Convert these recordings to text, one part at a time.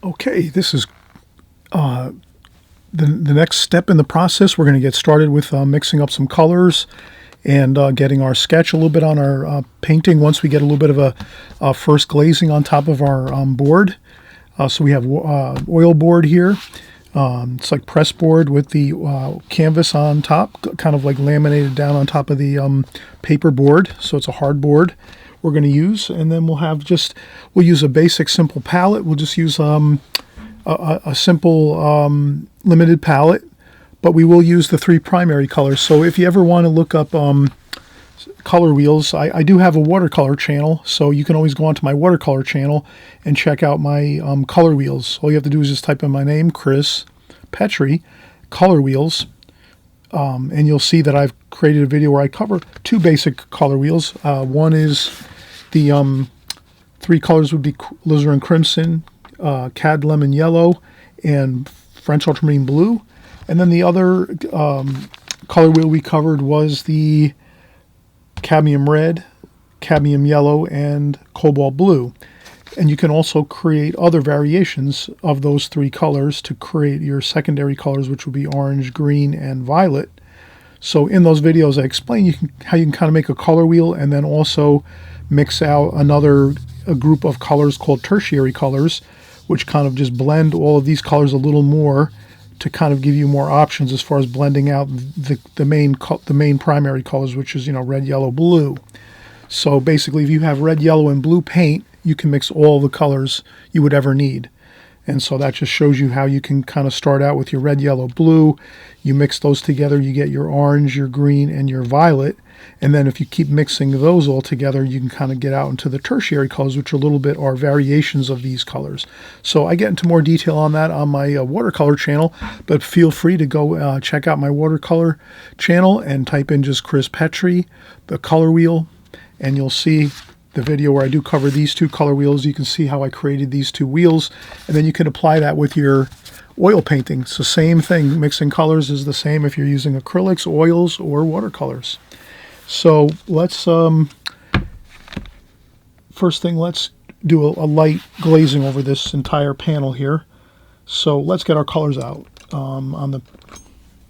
Okay, this is the next step in the process. We're going to get started with mixing up some colors and getting our sketch a little bit on our painting once we get a little bit of a first glazing on top of our board. So we have oil board here. It's like press board with the canvas on top, kind of like laminated down on top of the paper board. So it's a hard board we're going to use, and then we'll use a basic simple palette. We'll just use a simple limited palette, but we will use the three primary colors. So if you ever want to look up color wheels, I do have a watercolor channel, so you can always go onto my watercolor channel and check out my color wheels. All you have to do is just type in my name, Chris Petri, color wheels, and you'll see that I've created a video where I cover two basic color wheels. One is the three colors would be alizarin crimson, cad lemon yellow, and French ultramarine blue. And then the other color wheel we covered was the cadmium red, cadmium yellow, and cobalt blue. And you can also create other variations of those three colors to create your secondary colors, which would be orange, green, and violet. So in those videos I explain how you can kind of make a color wheel and then also mix out a group of colors called tertiary colors, which kind of just blend all of these colors a little more to kind of give you more options as far as blending out the main primary colors, which is, red, yellow, blue. So basically, if you have red, yellow, and blue paint, you can mix all the colors you would ever need. And so that just shows you how you can kind of start out with your red, yellow, blue. You mix those together, you get your orange, your green, and your violet. And then if you keep mixing those all together, you can kind of get out into the tertiary colors, which are variations of these colors. So I get into more detail on that on my watercolor channel, but feel free to go check out my watercolor channel and type in just Chris Petri, the color wheel, and you'll see the video where I do cover these two color wheels. You can see how I created these two wheels, and then you can apply that with your oil painting. It's the same thing. Mixing colors is the same if you're using acrylics, oils, or watercolors. So let's first thing, let's do a light glazing over this entire panel here. So let's get our colors out on the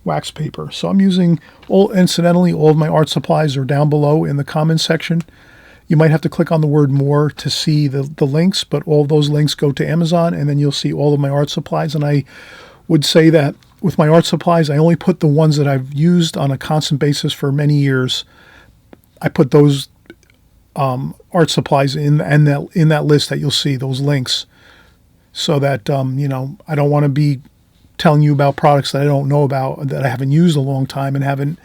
wax paper. So I'm using, incidentally, all of my art supplies are down below in the comments section. You might have to click on the word more to see the links, but all those links go to Amazon, and then you'll see all of my art supplies. And I would say that with my art supplies, I only put the ones that I've used on a constant basis for many years. I put those art supplies in that list that you'll see, those links, so that I don't want to be telling you about products that I don't know about, that I haven't used a long time and haven't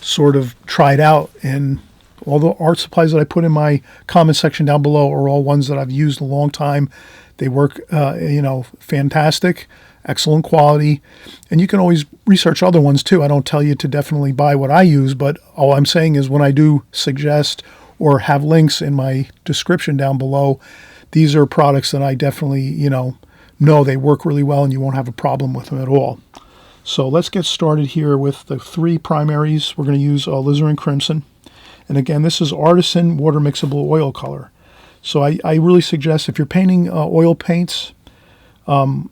sort of tried out. And all the art supplies that I put in my comment section down below are all ones that I've used a long time. They work, fantastic, excellent quality. And you can always research other ones too. I don't tell you to definitely buy what I use, but all I'm saying is when I do suggest or have links in my description down below, these are products that I definitely, know they work really well and you won't have a problem with them at all. So let's get started here with the three primaries. We're going to use alizarin crimson. And again, this is Artisan Water Mixable Oil Color. So I really suggest if you're painting oil paints, and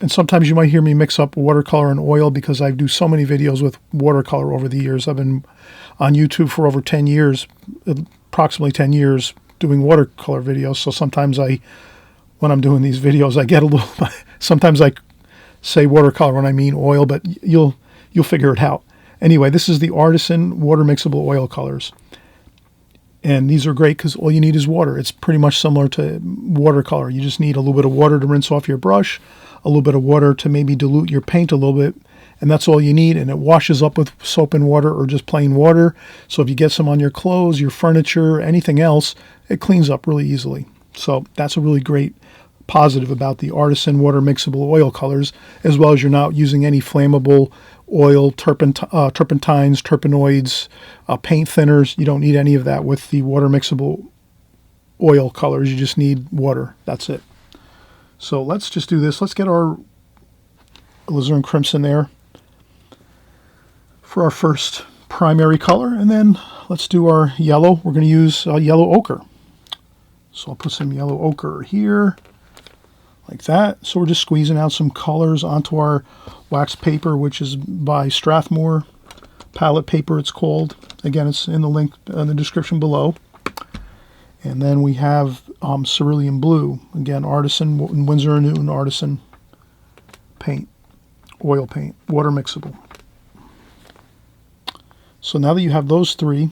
sometimes you might hear me mix up watercolor and oil because I do so many videos with watercolor over the years. I've been on YouTube for over 10 years, approximately 10 years, doing watercolor videos. So sometimes when I'm doing these videos, I get a little, sometimes I say watercolor when I mean oil, but you'll figure it out. Anyway, this is the Artisan Water Mixable Oil Colors. And these are great because all you need is water. It's pretty much similar to watercolor. You just need a little bit of water to rinse off your brush, a little bit of water to maybe dilute your paint a little bit, and that's all you need. And it washes up with soap and water or just plain water. So if you get some on your clothes, your furniture, anything else, it cleans up really easily. So that's a really great positive about the Artisan Water Mixable Oil Colors, as well as you're not using any flammable oil, turpentines, terpenoids, paint thinners. You don't need any of that with the water mixable oil colors. You just need water. That's it. So let's just do this. Let's get our alizarin crimson there for our first primary color, and then let's do our yellow. We're going to use yellow ochre. So I'll put some yellow ochre here like that. So we're just squeezing out some colors onto our wax paper, which is by Strathmore palette paper, it's called. Again, it's in the link in the description below. And then we have cerulean blue, again, Artisan, Winsor & Newton Artisan paint, oil paint, water mixable. So now that you have those three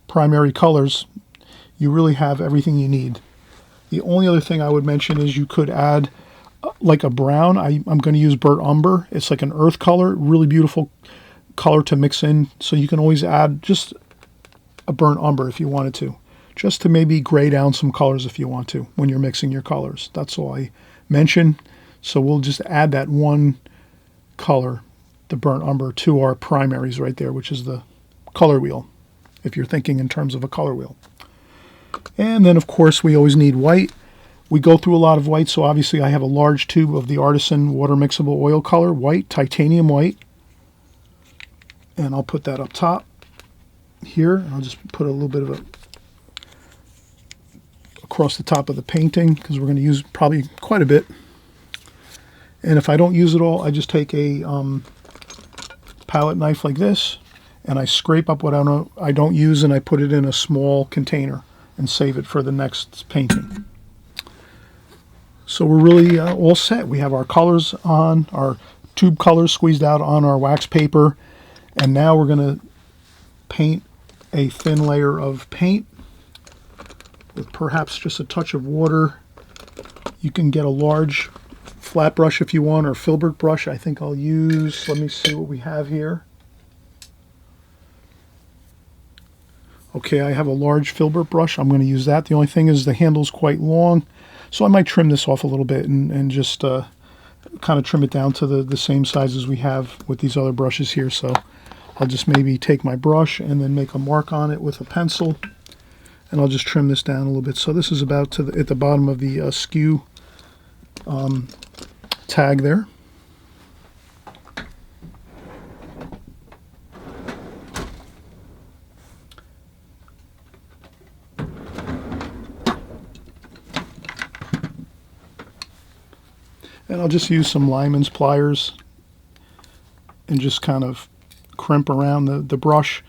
primary colors, you really have everything you need. The only other thing I would mention is you could add like a brown. I'm going to use burnt umber. It's like an earth color, really beautiful color to mix in. So you can always add just a burnt umber if you wanted to, just to maybe gray down some colors if you want to when you're mixing your colors. That's all I mention. So we'll just add that one color, the burnt umber, to our primaries right there, which is the color wheel, if you're thinking in terms of a color wheel. And then, of course, we always need white. We go through a lot of white, so obviously I have a large tube of the Artisan water mixable oil color, white, titanium white. And I'll put that up top here. I'll just put a little bit of a across the top of the painting because we're going to use probably quite a bit. And if I don't use it all, I just take a palette knife like this, and I scrape up what I don't use, and I put it in a small container and save it for the next painting. So we're really all set. We have our colors on, our tube colors squeezed out on our wax paper, and now we're going to paint a thin layer of paint with perhaps just a touch of water. You can get a large flat brush if you want, or filbert brush. I think I'll use, let me see what we have here. Okay, I have a large filbert brush. I'm going to use that. The only thing is the handle's quite long, so I might trim this off a little bit and just kind of trim it down to the same size as we have with these other brushes here. So I'll just maybe take my brush and then make a mark on it with a pencil, and I'll just trim this down a little bit. So this is about at the bottom of the skew tag there. And I'll just use some Lyman's pliers and just kind of crimp around the brush.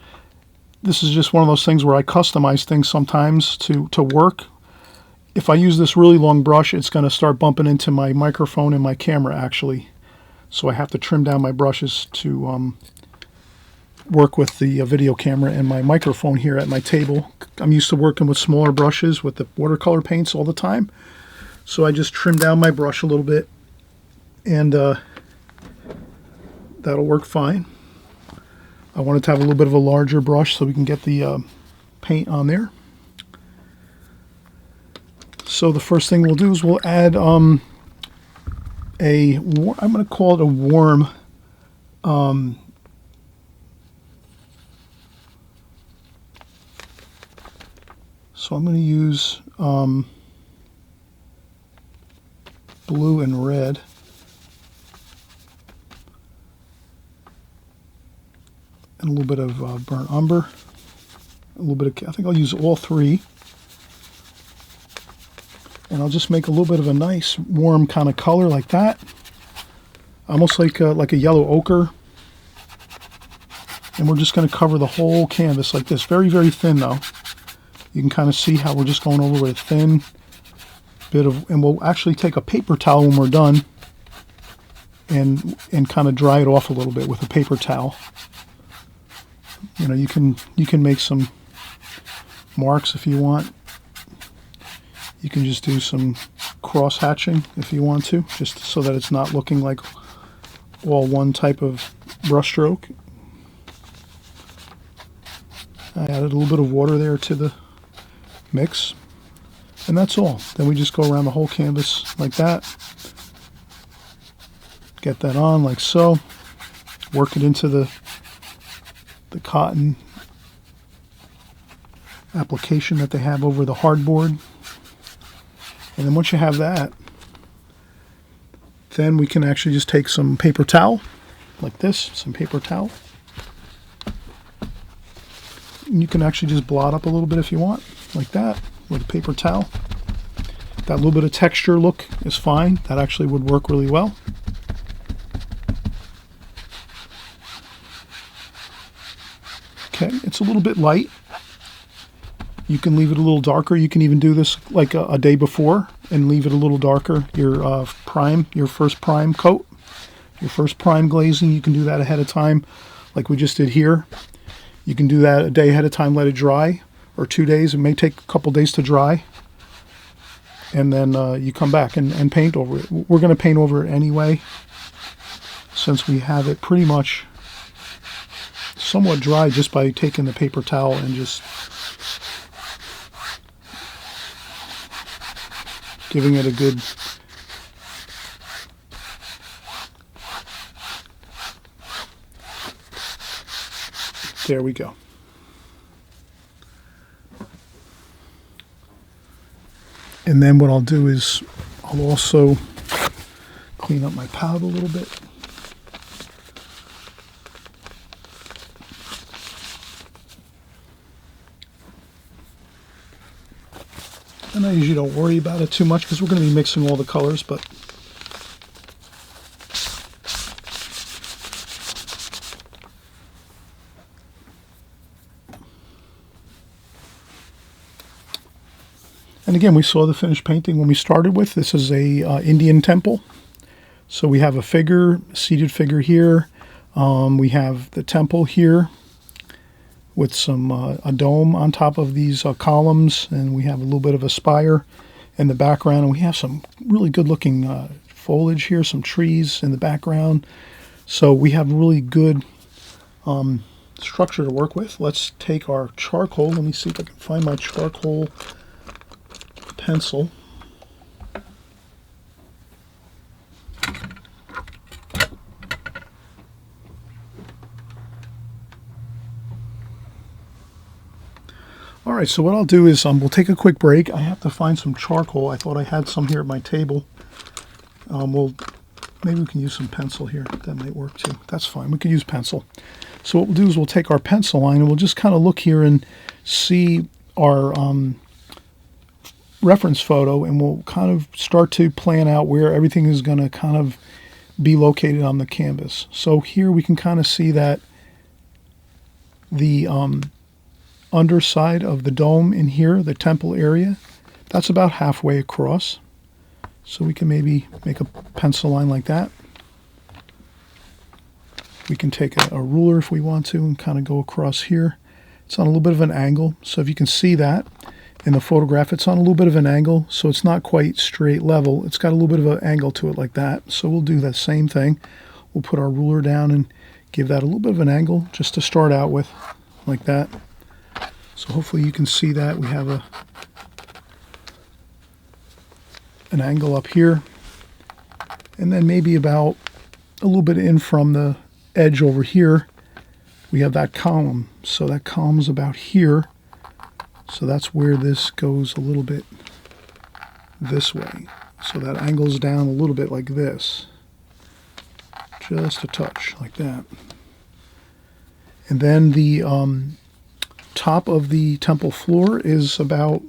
This is just one of those things where I customize things sometimes to work. If I use this really long brush, it's going to start bumping into my microphone and my camera, actually. So I have to trim down my brushes to work with the video camera and my microphone here at my table. I'm used to working with smaller brushes with the watercolor paints all the time. So I just trim down my brush a little bit, and that'll work fine. I wanted to have a little bit of a larger brush so we can get the paint on there. So the first thing we'll do is we'll add I'm going to call it a warm so I'm going to use blue and red. And a little bit of burnt umber. A little bit of, I think I'll use all three. And I'll just make a little bit of a nice warm kind of color like that. Almost like a yellow ochre. And we're just going to cover the whole canvas like this. Very, very thin though. You can kind of see how we're just going over with a thin bit of, and we'll actually take a paper towel when we're done and kind of dry it off a little bit with a paper towel. You know, you can make some marks if you want. You can just do some cross hatching if you want to, just so that it's not looking like all one type of brush stroke. I added a little bit of water there to the mix, and that's all. Then we just go around the whole canvas like that. Get that on like so. Work it into the cotton application that they have over the hardboard. And then once you have that, then we can actually just take some paper towel, like this, some paper towel. And you can actually just blot up a little bit if you want, like that, with a paper towel. That little bit of texture look is fine. That actually would work really well. Okay, it's a little bit light. You can leave it a little darker. You can even do this like a day before and leave it a little darker. Your first prime coat, your first prime glazing, you can do that ahead of time like we just did here. You can do that a day ahead of time, let it dry, or 2 days. It may take a couple days to dry. And then you come back and paint over it. We're going to paint over it anyway, since we have it pretty much somewhat dry just by taking the paper towel and just giving it a good there we go. And then what I'll do is I'll also clean up my palette a little bit. And I usually don't worry about it too much because we're going to be mixing all the colors, but and again, we saw the finished painting when we started with. This is a Indian temple. So we have a figure, a seated figure here. We have the temple here with some a dome on top of these columns, and we have a little bit of a spire in the background, and we have some really good looking foliage here, some trees in the background. So we have really good structure to work with. Let's take our charcoal. Let me see if I can find my charcoal pencil. All right, so what I'll do is we'll take a quick break. I have to find some charcoal. I thought I had some here at my table. Maybe we can use some pencil here. That might work too. That's fine. We can use pencil. So what we'll do is we'll take our pencil line and we'll just kind of look here and see our reference photo, and we'll kind of start to plan out where everything is going to kind of be located on the canvas. So here we can kind of see that the underside of the dome in here, the temple area, that's about halfway across. So we can maybe make a pencil line like that. We can take a ruler if we want to and kind of go across here. It's on a little bit of an angle. So if you can see that in the photograph, it's on a little bit of an angle. So it's not quite straight level. It's got a little bit of an angle to it like that. So we'll do that same thing. We'll put our ruler down and give that a little bit of an angle just to start out with, like that. So hopefully you can see that. We have an angle up here, and then maybe about a little bit in from the edge over here, we have that column. So that column's about here. So that's where this goes a little bit this way. So that angles down a little bit like this. Just a touch like that. And then the top of the temple floor is about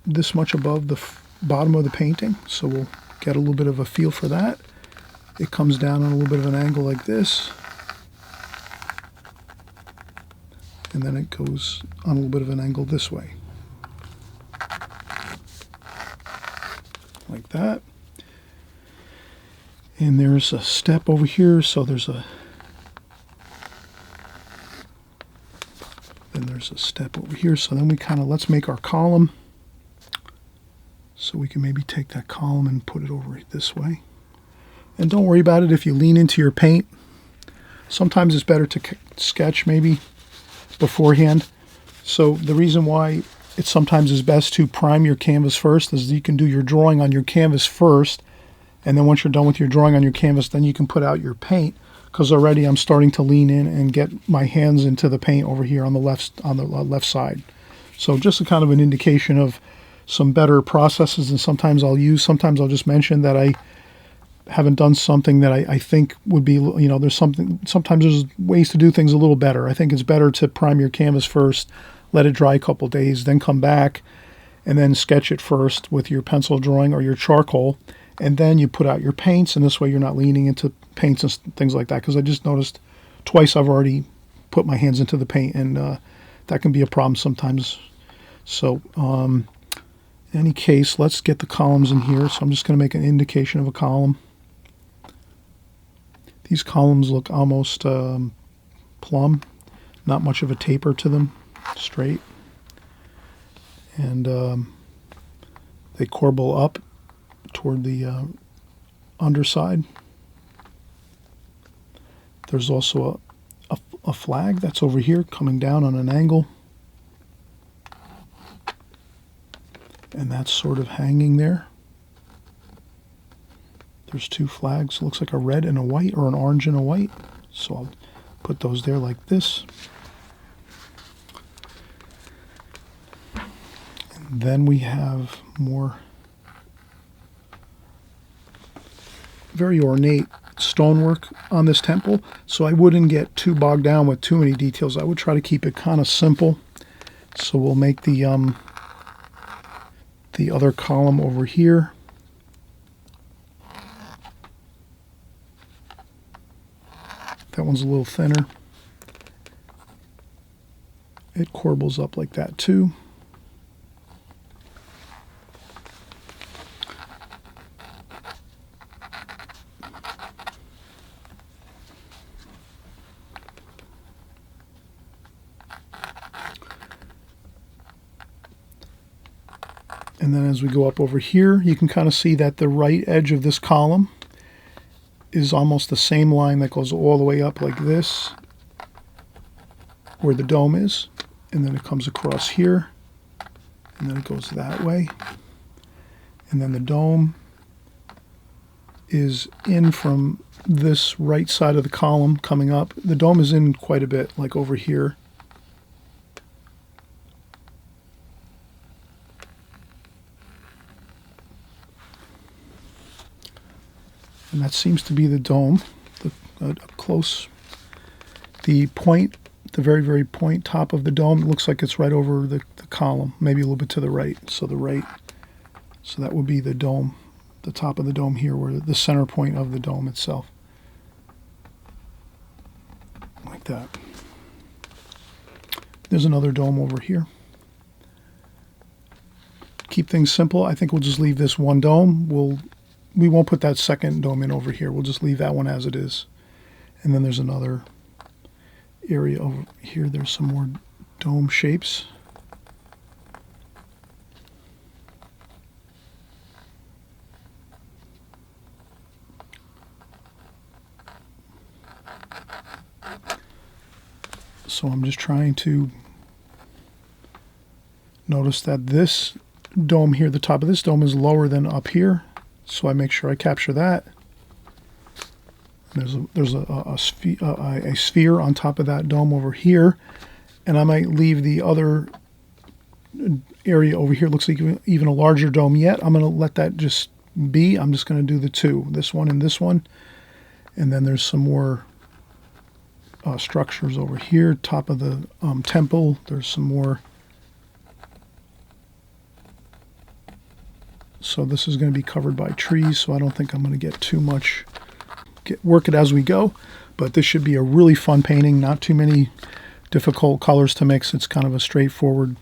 this much above the bottom of the painting. So we'll get a little bit of a feel for that. It comes down on a little bit of an angle like this. And then it goes on a little bit of an angle this way. Like that. And there's a step over here, so there's a step over here. So then we kind of, let's make our column. So we can maybe take that column and put it over this way. And don't worry about it if you lean into your paint. Sometimes it's better to sketch maybe beforehand. So the reason why it sometimes is best to prime your canvas first is you can do your drawing on your canvas first, and then once you're done with your drawing on your canvas, then you can put out your paint, because already I'm starting to lean in and get my hands into the paint over here on the left side. So just a kind of an indication of some better processes, and sometimes I'll just mention that I haven't done something that I think would be, sometimes there's ways to do things a little better. I think it's better to prime your canvas first, let it dry a couple days, then come back and then sketch it first with your pencil drawing or your charcoal, and then you put out your paints, and this way you're not leaning into paints and things like that, because I just noticed twice I've already put my hands into the paint, and that can be a problem sometimes. So in any case, let's get the columns in here. So I'm just going to make an indication of a column. These columns look almost plumb, not much of a taper to them, straight. And they corbel up toward the underside. There's also a flag that's over here coming down on an angle. And that's sort of hanging there. There's two flags. It looks like a red and a white, or an orange and a white. So I'll put those there like this. And then we have more very ornate stonework on this temple, so I wouldn't get too bogged down with too many details. I would try to keep it kind of simple. So we'll make the other column over here. That one's a little thinner. It corbels up like that too. And then as we go up over here, you can kind of see that the right edge of this column is almost the same line that goes all the way up like this, where the dome is. And then it comes across here, and then it goes that way. And then the dome is in from this right side of the column coming up. The dome is in quite a bit, like over here. And that seems to be the dome, up close. The point, the very, very point top of the dome, it looks like it's right over the column, maybe a little bit to the right. So that would be the dome, the top of the dome here, where the center point of the dome itself. Like that. There's another dome over here. Keep things simple. I think we'll just leave this one dome. We won't put that second dome in over here. We'll just leave that one as it is. And then there's another area over here. There's some more dome shapes. So I'm just trying to notice that this dome here, the top of this dome, is lower than up here. So I make sure I capture that. There's a sphere on top of that dome over here, and I might leave the other area over here. Looks like even a larger dome yet. I'm going to let that just be. I'm just going to do the two, this one and this one, and then there's some more structures over here. Top of the temple. There's some more. So this is going to be covered by trees, so I don't think I'm going to get too much, work it as we go. But this should be a really fun painting, not too many difficult colors to mix. It's kind of a straightforward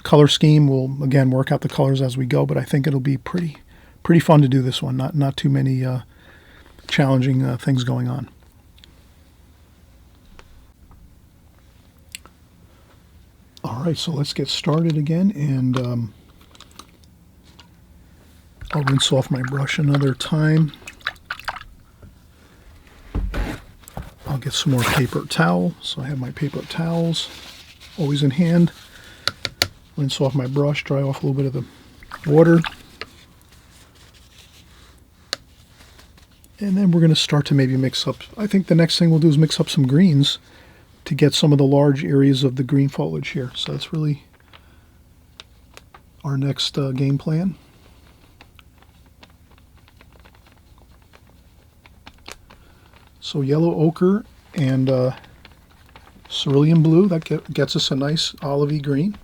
color scheme. We'll, again, work out the colors as we go, but I think it'll be pretty fun to do this one. Not too many challenging things going on. All right, so let's get started again, and I'll rinse off my brush another time. I'll get some more paper towel. So I have my paper towels always in hand. Rinse off my brush, dry off a little bit of the water. And then we're going to start to maybe mix up. I think the next thing we'll do is mix up some greens to get some of the large areas of the green foliage here. So that's really our next game plan. So yellow ochre and cerulean blue, that gets us a nice olivey green.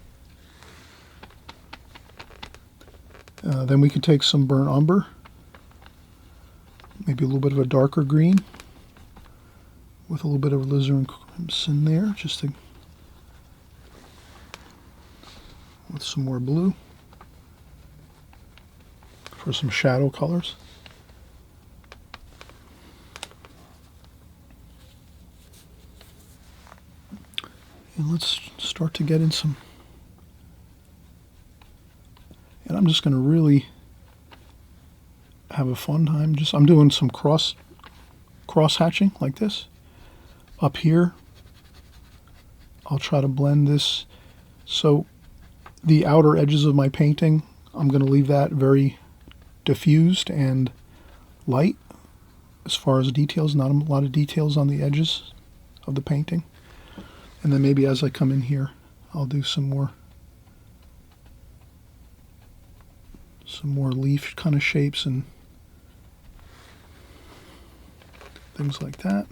Then we can take some burnt umber, maybe a little bit of a darker green with a little bit of alizarin crimson there, just to, with some more blue for some shadow colors. And let's start to get in some. And I'm just going to really have a fun time. I'm doing some cross hatching like this. Up here, I'll try to blend this. So the outer edges of my painting, I'm going to leave that very diffused and light as far as details, not a lot of details on the edges of the painting. And then maybe as I come in here, I'll do some more leaf kind of shapes and things like that.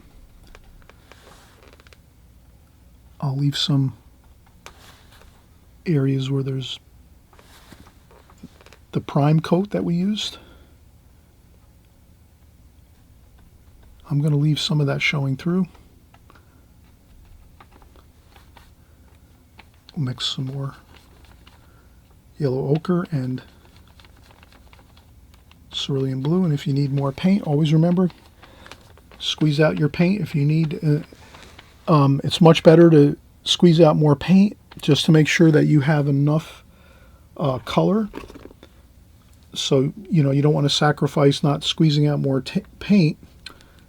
I'll leave some areas where there's the prime coat that we used. I'm going to leave some of that showing through. We'll mix some more yellow ochre and cerulean blue, and if you need more paint, always remember, squeeze out your paint if you need. It's much better to squeeze out more paint just to make sure that you have enough color. So, you don't want to sacrifice not squeezing out more paint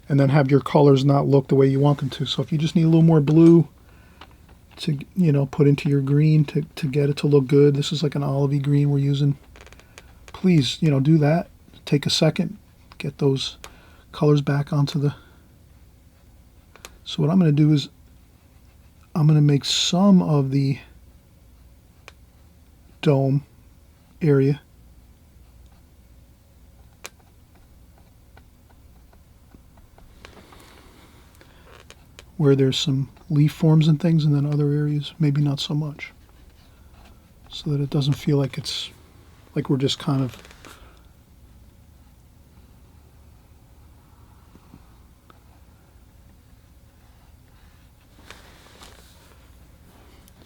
and then have your colors not look the way you want them to. So if you just need a little more blue to, put into your green to get it to look good, this is like an olivey green we're using. Please, do that. Take a second, get those colors back onto the. So what I'm going to do is I'm going to make some of the dome area where there's some leaf forms and things, and then other areas maybe not so much, so that it doesn't feel like it's like we're just kind of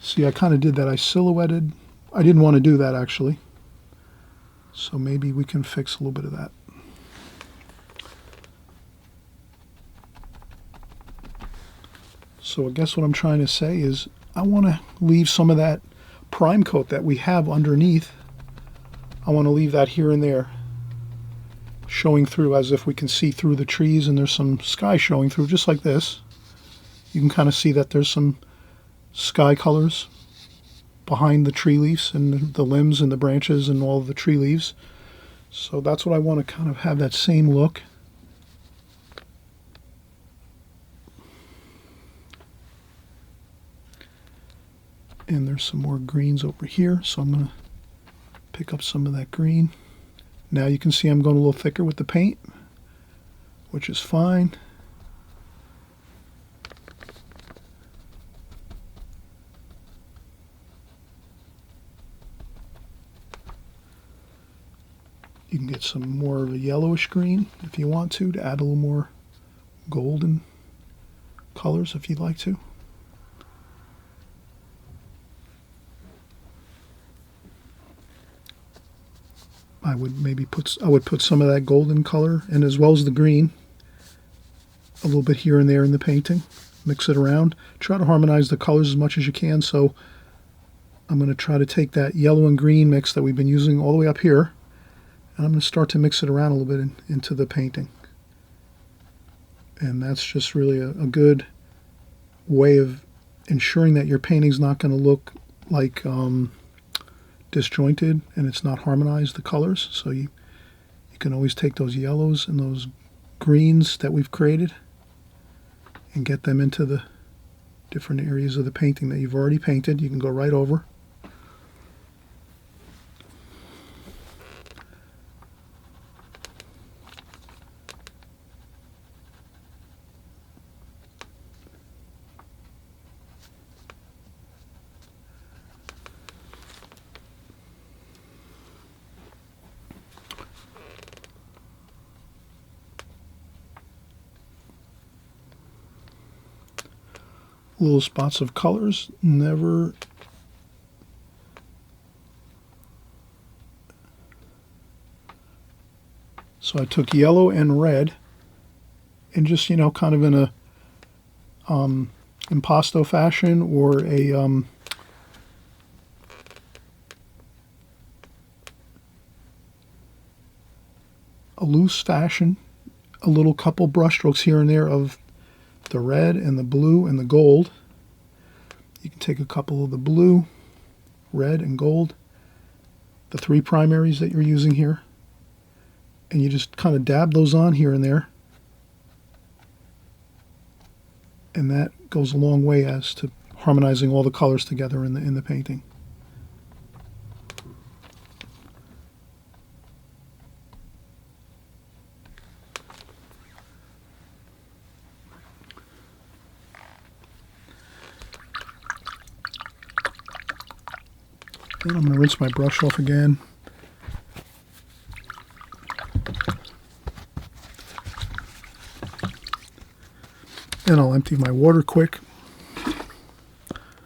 see, I kind of did that. I silhouetted. I didn't want to do that actually. So maybe we can fix a little bit of that. So I guess what I'm trying to say is I want to leave some of that prime coat that we have underneath. I want to leave that here and there showing through, as if we can see through the trees and there's some sky showing through, just like this. You can kind of see that there's some sky colors behind the tree leaves and the limbs and the branches and all of the tree leaves. So that's what I want to kind of have, that same look. And there's some more greens over here, so I'm going to pick up some of that green. Now you can see I'm going a little thicker with the paint, which is fine. You can get some more of a yellowish green if you want to add a little more golden colors if you'd like to. I would put some of that golden color, and as well as the green, a little bit here and there in the painting. Mix it around. Try to harmonize the colors as much as you can. So I'm going to try to take that yellow and green mix that we've been using all the way up here, and I'm going to start to mix it around a little bit into the painting. And that's just really a good way of ensuring that your painting's not going to look like disjointed and it's not harmonized, the colors. So you can always take those yellows and those greens that we've created and get them into the different areas of the painting that you've already painted. You can go right over. little spots of colors. Never. So I took yellow and red and just, kind of in a impasto fashion or a loose fashion, a little couple brush strokes here and there of the red and the blue and the gold. You can take a couple of the blue, red, and gold, the three primaries that you're using here, and you just kind of dab those on here and there. And that goes a long way as to harmonizing all the colors together in the painting. Then I'm going to rinse my brush off again. Then I'll empty my water quick.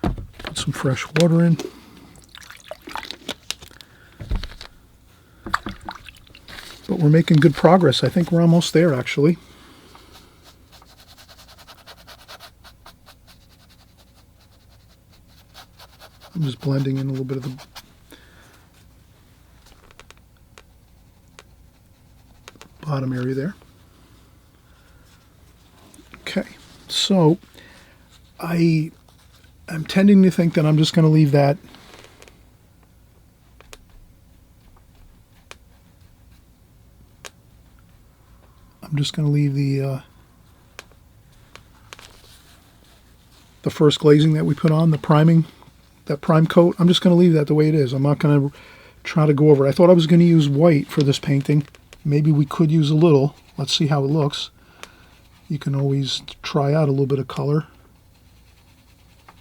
Put some fresh water in. But we're making good progress. I think we're almost there, actually. I'm just blending in a little bit of the bottom area there. Okay, so I'm tending to think that I'm just going to leave that the first glazing that we put on, the priming, that prime coat. I'm just going to leave that the way it is. I'm not going to try to go over it. I thought I was going to use white for this painting. Maybe we could use a little. Let's see how it looks. You can always try out a little bit of color.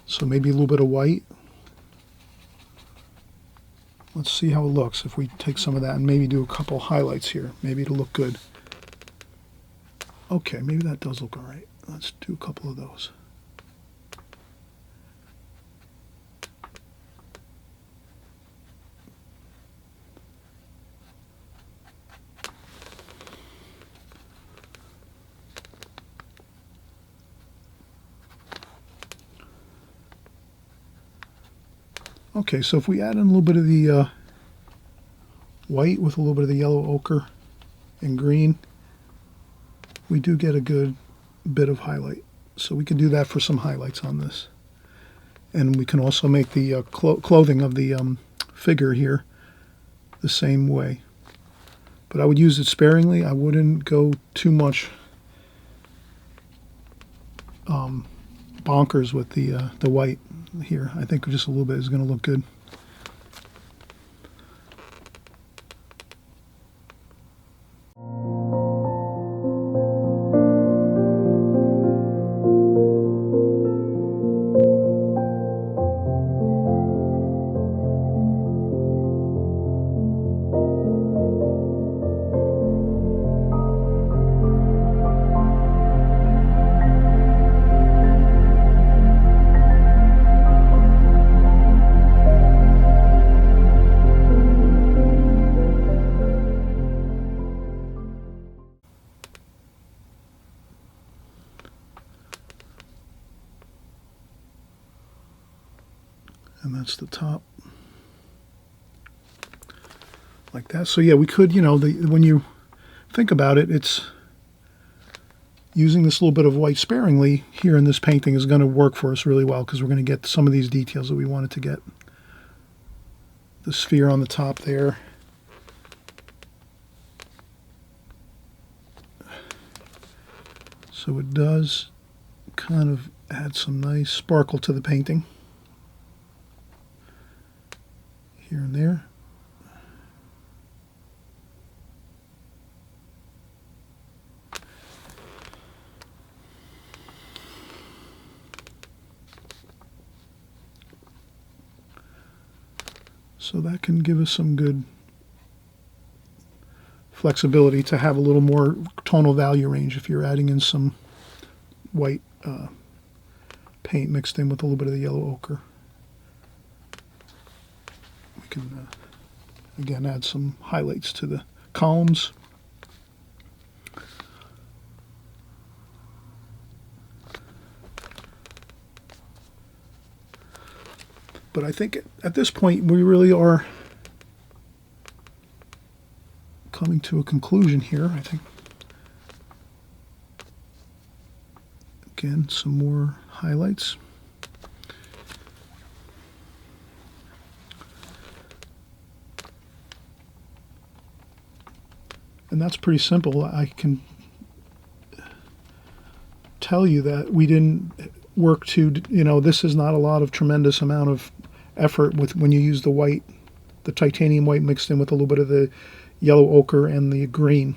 So maybe a little bit of white. Let's see how it looks if we take some of that and maybe do a couple highlights here. Maybe it'll look good. Okay, maybe that does look all right. Let's do a couple of those. Okay, so if we add in a little bit of the white with a little bit of the yellow ochre and green, we do get a good bit of highlight. So we can do that for some highlights on this. And we can also make the clothing of the figure here the same way. But I would use it sparingly. I wouldn't go too much bonkers with the white here. I think just a little bit is going to look good. And that's the top, like that. So yeah, we could, when you think about it, it's using this little bit of white sparingly here in this painting is going to work for us really well, because we're going to get some of these details that we wanted to get. The sphere on the top there. So it does kind of add some nice sparkle to the painting. Here and there. So that can give us some good flexibility to have a little more tonal value range if you're adding in some white paint mixed in with a little bit of the yellow ochre. We can, again, add some highlights to the columns. But I think at this point we really are coming to a conclusion here, I think. Again, some more highlights. And that's pretty simple. I can tell you that we didn't work to, this is not a lot of tremendous amount of effort with when you use the white, the titanium white mixed in with a little bit of the yellow ochre and the green.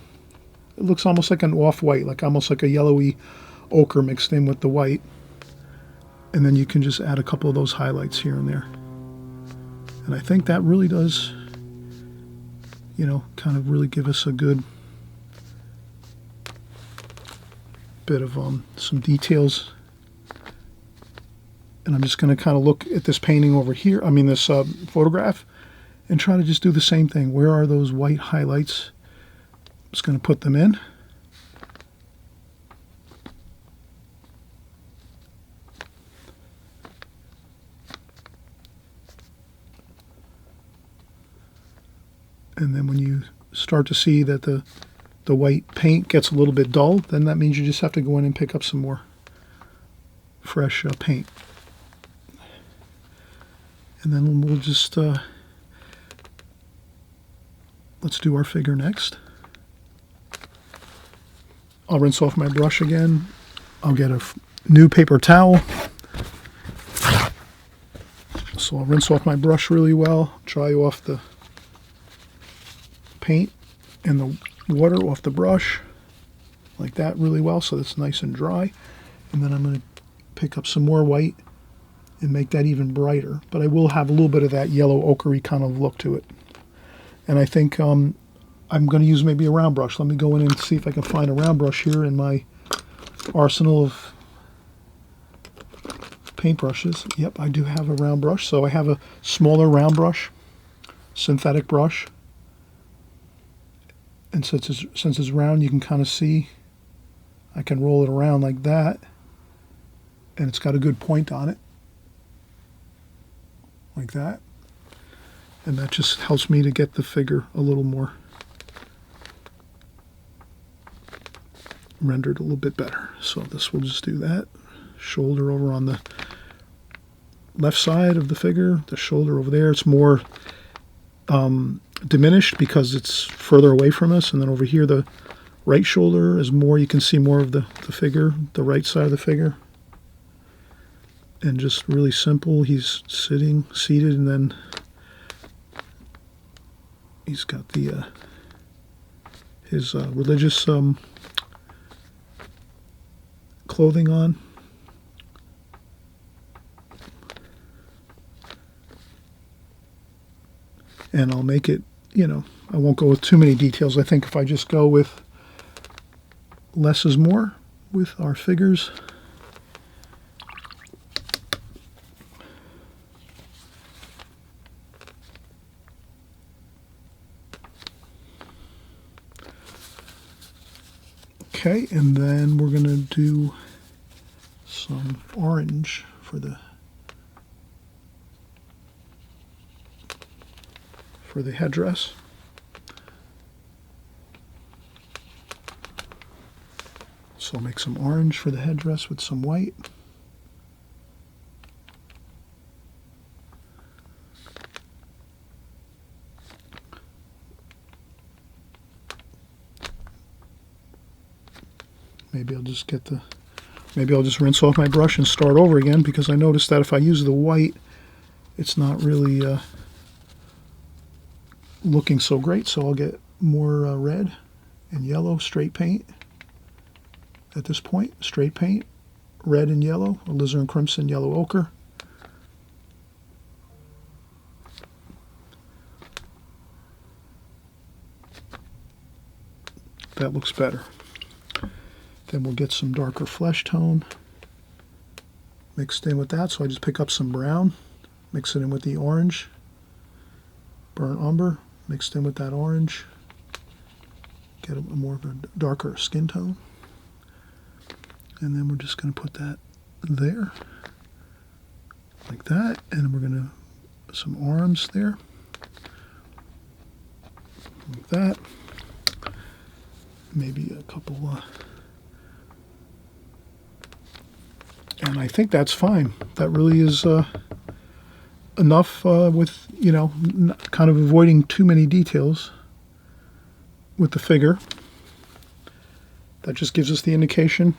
It looks almost like an off-white, like almost like a yellowy ochre mixed in with the white. And then you can just add a couple of those highlights here and there. And I think that really does, kind of really give us a good bit of some details. And I'm just going to kind of look at this painting over here, this photograph, and try to just do the same thing. Where are those white highlights? I'm just going to put them in. And then when you start to see that the white paint gets a little bit dull, then that means you just have to go in and pick up some more fresh paint. And then we'll just, let's do our figure next. I'll rinse off my brush again. I'll get a new paper towel. So I'll rinse off my brush really well, dry off the paint and the water off the brush like that really well so it's nice and dry. And then I'm going to pick up some more white and make that even brighter. But I will have a little bit of that yellow ochre kind of look to it. And I think I'm going to use maybe a round brush. Let me go in and see if I can find a round brush here in my arsenal of paintbrushes. Yep, I do have a round brush. So I have a smaller round brush, synthetic brush. And since it's round, you can kind of see I can roll it around like that. And it's got a good point on it. Like that. And that just helps me to get the figure a little more rendered a little bit better. So this will just do that. Shoulder over on the left side of the figure. The shoulder over there, it's more diminished because it's further away from us. And then over here, the right shoulder is more, you can see more of the figure, the right side of the figure. And just really simple, he's seated, and then he's got the his religious clothing on. And I'll make it, I won't go with too many details. I think if I just go with less is more with our figures. Okay, and then we're going to do some orange for the headdress. So I'll make some orange for the headdress with some white. Maybe I'll just rinse off my brush and start over again, because I noticed that if I use the white, it's not really looking so great. So I'll get more red and yellow straight paint at this point. Straight paint, red and yellow, alizarin crimson, yellow ochre. That looks better. Then we'll get some darker flesh tone. mixed in with that. So I just pick up some brown, mix it in with the orange, burnt umber, mixed in with that orange, get a more of a darker skin tone. And then we're just going to put that there, like that. And then we're going to, some orange there, like that. Maybe a couple, and I think that's fine. That really is enough with, you know, kind of avoiding too many details with the figure. That just gives us the indication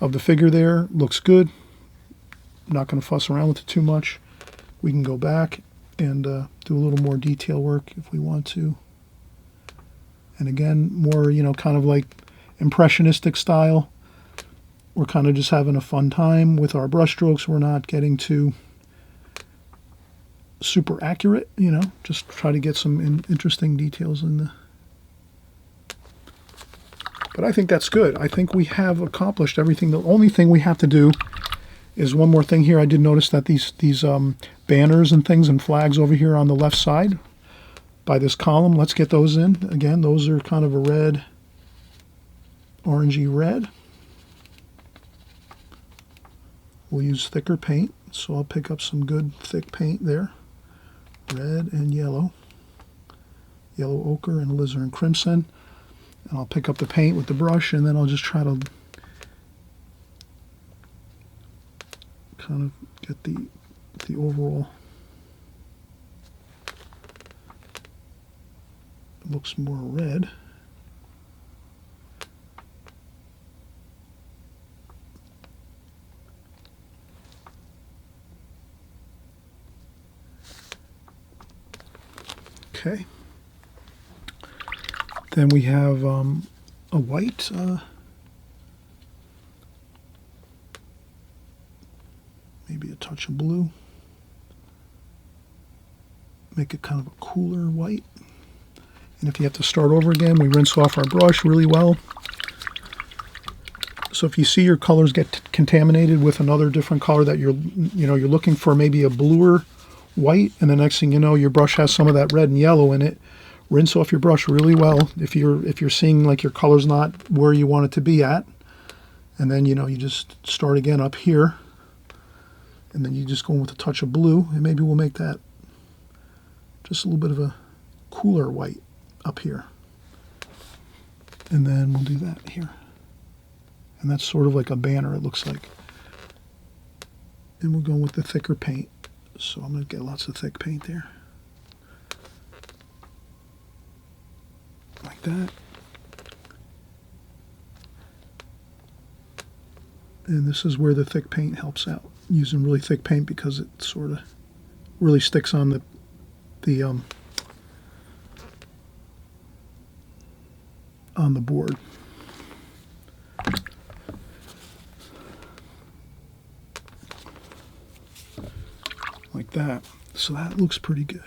of the figure there. Looks good. Not going to fuss around with it too much. We can go back and do a little more detail work if we want to. And again, more, you know, kind of like impressionistic style. We're kind of just having a fun time with our brush strokes. We're not getting too super accurate, you know, just try to get some interesting details in the... But I think that's good. I think we have accomplished everything. The only thing we have to do is one more thing here. I did notice that these banners and things and flags over here on the left side by this column, let's get those in. Again, those are kind of a red, orangey red. We'll use thicker paint, so I'll pick up some good thick paint there. Red and yellow. Yellow ochre and alizarin crimson. And I'll pick up the paint with the brush, and then I'll just try to kind of get the overall... looks more red. Okay. Then we have a white maybe a touch of blue. Make it kind of a cooler white. And if you have to start over again, we rinse off our brush really well. So if you see your colors get contaminated with another different color that you're looking for, maybe a bluer white, and the next thing you know, your brush has some of that red and yellow in it, rinse off your brush really well. If you're seeing like your color's not where you want it to be at, and then, you know, you just start again up here, and then you just go in with a touch of blue, and maybe we'll make that just a little bit of a cooler white up here. And then we'll do that here. And that's sort of like a banner, it looks like. And we're going with the thicker paint. So I'm going to get lots of thick paint there. Like that. And this is where the thick paint helps out. Using really thick paint because it sort of really sticks on the on the board. Like that. So that looks pretty good.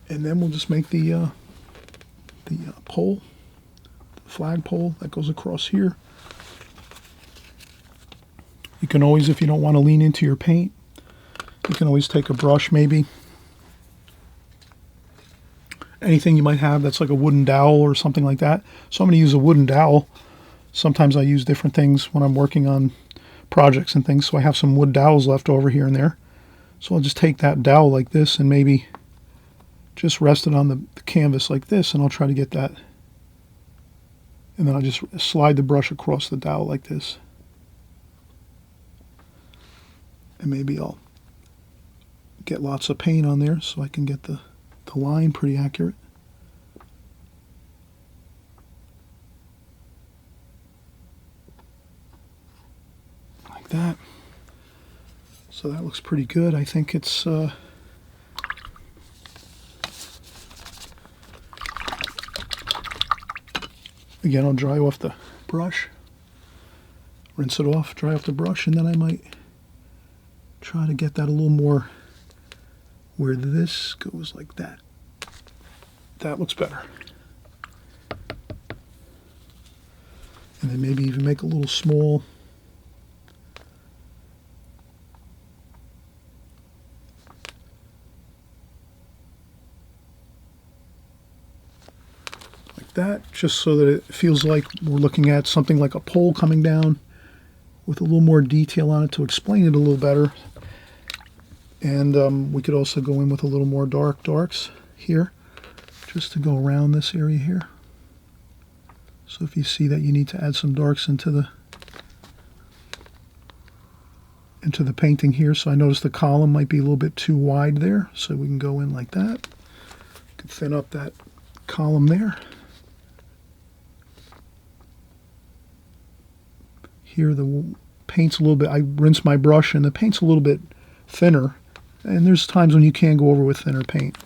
And then we'll just make the pole, the flag pole that goes across here. You can always, if you don't want to lean into your paint, you can always take a brush maybe. Anything you might have that's like a wooden dowel or something like that. So I'm going to use a wooden dowel. Sometimes I use different things when I'm working on projects and things, so I have some wood dowels left over here and there. So I'll just take that dowel like this and maybe just rest it on the canvas like this, and I'll try to get that. And then I'll just slide the brush across the dowel like this. And maybe I'll get lots of paint on there so I can get the line pretty accurate. Like that. So that looks pretty good. I think it's again, I'll dry off the brush, rinse it off, dry off the brush, and then I might try to get that a little more where this goes like that. That looks better. And then maybe even make a little small. Like that, just so that it feels like we're looking at something like a pole coming down with a little more detail on it to explain it a little better. And we could also go in with a little more darks here, just to go around this area here. So if you see that you need to add some darks into the painting here. So I noticed the column might be a little bit too wide there, so we can go in like that. Can thin up that column there. Here the paint's a little bit, I rinse my brush and the paint's a little bit thinner, and there's times when you can go over with thinner paint.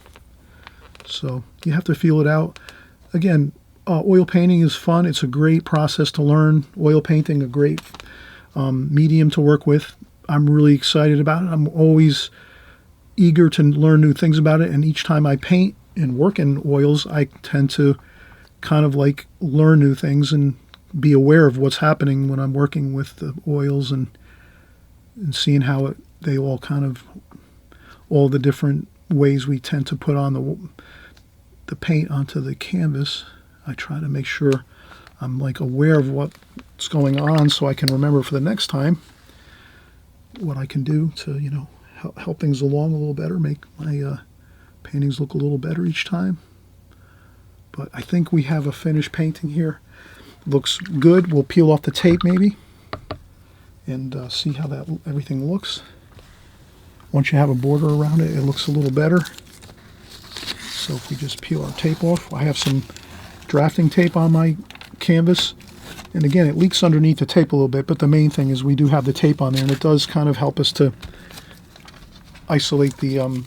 So you have to feel it out. Again, oil painting is fun. It's a great process to learn. Oil painting, a great medium to work with. I'm really excited about it. I'm always eager to learn new things about it, and each time I paint and work in oils, I tend to kind of like learn new things and be aware of what's happening when I'm working with the oils and seeing how they all kind of, all the different ways we tend to put on the paint onto the canvas. I try to make sure I'm like aware of what's going on so I can remember for the next time what I can do to, you know, help things along a little better, make my paintings look a little better each time. But I think we have a finished painting here. Looks good. We'll peel off the tape maybe and see how that everything looks. Once you have a border around it, it looks a little better. So if we just peel our tape off, I have some drafting tape on my canvas. And again, it leaks underneath the tape a little bit, but the main thing is we do have the tape on there, and it does kind of help us to isolate the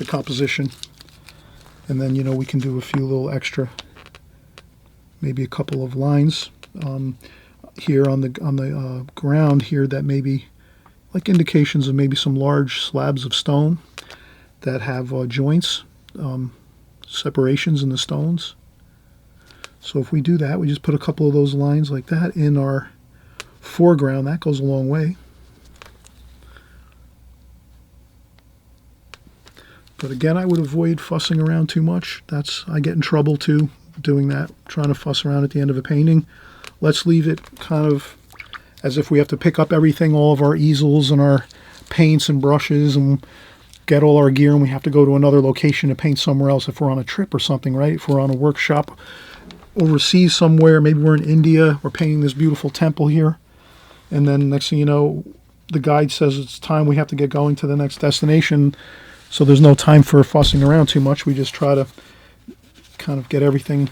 composition. And then, you know, we can do a few little extra, maybe a couple of lines here on the ground here that maybe like indications of maybe some large slabs of stone that have joints, separations in the stones. So if we do that, we just put a couple of those lines like that in our foreground. That goes a long way. But again, I would avoid fussing around too much. I get in trouble too doing that, trying to fuss around at the end of a painting. Let's leave it kind of as if we have to pick up everything, all of our easels and our paints and brushes, and get all our gear, and we have to go to another location to paint somewhere else if we're on a trip or something, right? If we're on a workshop overseas somewhere, maybe we're in India, we're painting this beautiful temple here, and then next thing you know, the guide says it's time, we have to get going to the next destination, so there's no time for fussing around too much. We just try to kind of get everything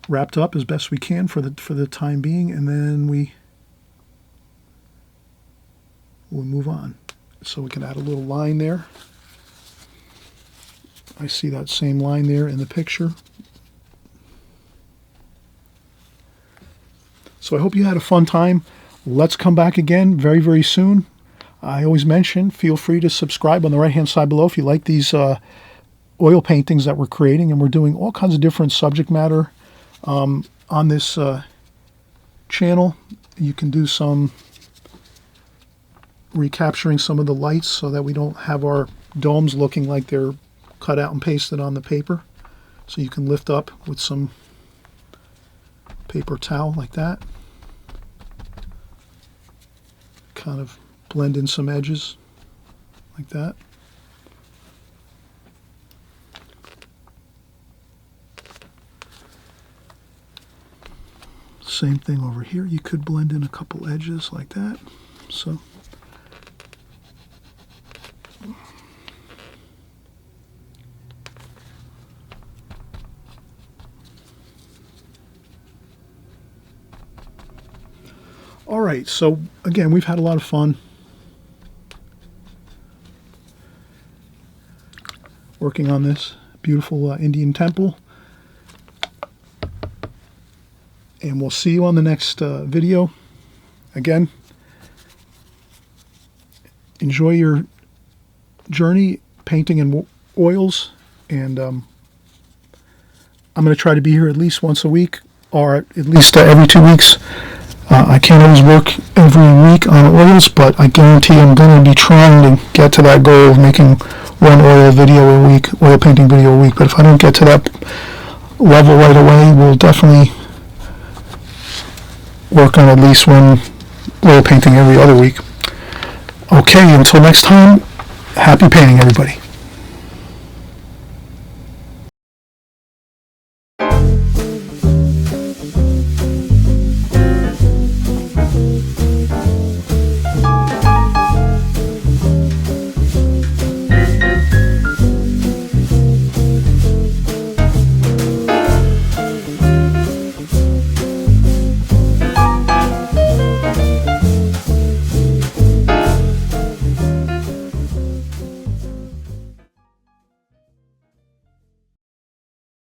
wrapped up as best we can for the time being, and then we'll move on. So we can add a little line there. I see that same line there in the picture. So I hope you had a fun time. Let's come back again very, very soon. I always mention, feel free to subscribe on the right-hand side below if you like these oil paintings that we're creating, and we're doing all kinds of different subject matter on this channel. You can do some recapturing some of the lights so that we don't have our domes looking like they're cut out and pasted on the paper. So you can lift up with some paper towel like that. Kind of blend in some edges like that. Same thing over here. You could blend in a couple edges like that. So all right, so again, we've had a lot of fun working on this beautiful Indian temple. And we'll see you on the next video. Again, enjoy your journey painting in oils, and I'm going to try to be here at least once a week, or at least every 2 weeks. I can't always work every week on oils, but I guarantee I'm going to be trying to get to that goal of making one oil video a week, oil painting video a week. But if I don't get to that level right away, we'll definitely work on at least one oil painting every other week. Okay, until next time, happy painting, everybody.